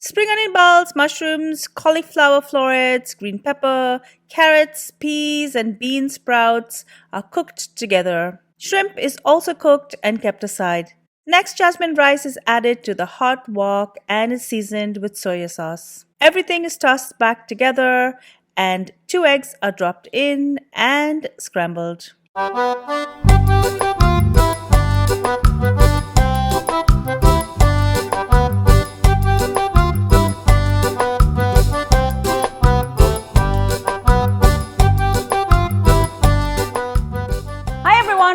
Spring onion balls, mushrooms, cauliflower florets, green pepper, carrots, peas, and bean sprouts are cooked together. Shrimp is also cooked and kept aside. Next, jasmine rice is added to the hot wok and is seasoned with soya sauce. Everything is tossed back together and 2 eggs are dropped in and scrambled.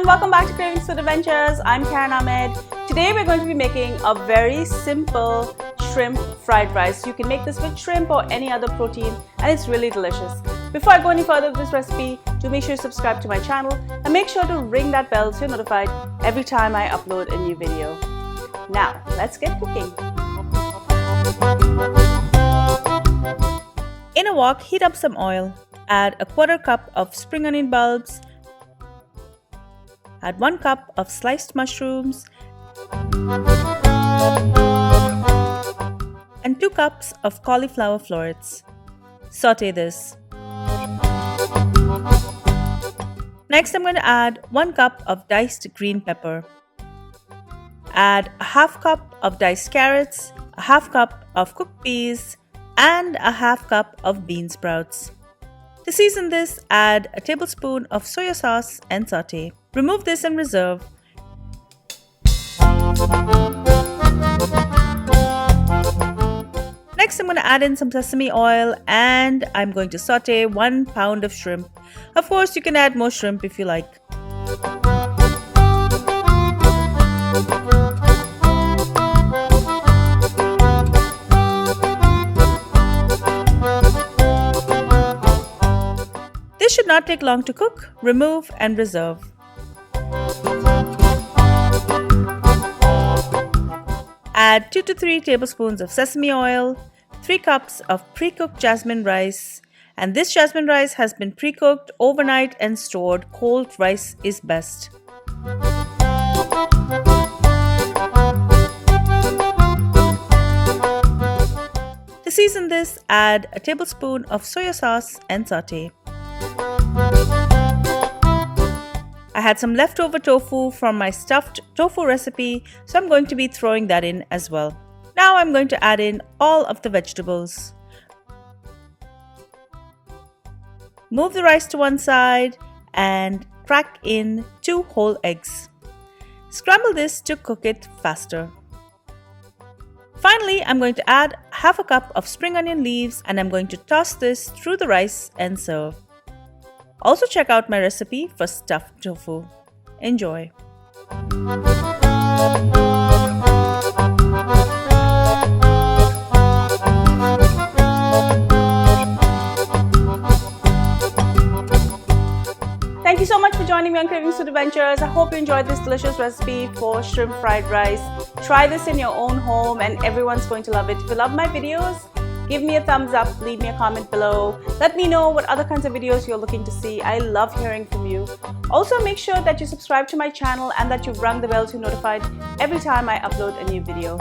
Welcome back to Cravings Food Adventures. I'm Karen Ahmed. Today we're going to be making a very simple shrimp fried rice. You can make this with shrimp or any other protein and it's really delicious. Before I go any further with this recipe, do make sure you subscribe to my channel and make sure to ring that bell so you're notified every time I upload a new video. Now, let's get cooking. In a wok, heat up some oil. Add a 1/4 cup of spring onion bulbs. Add 1 cup of sliced mushrooms and 2 cups of cauliflower florets. Saute this. Next, I'm going to add 1 cup of diced green pepper. Add a 1/2 cup of diced carrots, a 1/2 cup of cooked peas, and a 1/2 cup of bean sprouts. To season this, add a tablespoon of soya sauce and saute. Remove this and reserve. Next, I'm going to add in some sesame oil and I'm going to saute 1 pound of shrimp. Of course, you can add more shrimp if you like. This should not take long to cook. Remove and reserve. Add 2 to 3 tablespoons of sesame oil, 3 cups of pre-cooked jasmine rice, and this jasmine rice has been pre-cooked overnight and stored. Cold rice is best. To season this, add a tablespoon of soya sauce and saute. I had some leftover tofu from my stuffed tofu recipe, so I'm going to be throwing that in as well. Now I'm going to add in all of the vegetables. Move the rice to one side and crack in 2 whole eggs. Scramble this to cook it faster. Finally, I'm going to add 1/2 cup of spring onion leaves and I'm going to toss this through the rice and serve. Also check out my recipe for stuffed tofu. Enjoy! Thank you so much for joining me on Cravings Food Adventures. I hope you enjoyed this delicious recipe for shrimp fried rice. Try this in your own home and everyone's going to love it. If you love my videos, give me a thumbs up, leave me a comment below. Let me know what other kinds of videos you're looking to see. I love hearing from you. Also, make sure that you subscribe to my channel and that you've rung the bell so you're notified every time I upload a new video.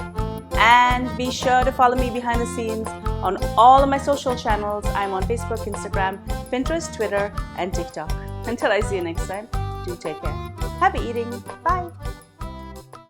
And be sure to follow me behind the scenes on all of my social channels. I'm on Facebook, Instagram, Pinterest, Twitter, and TikTok. Until I see you next time, do take care. Happy eating. Bye.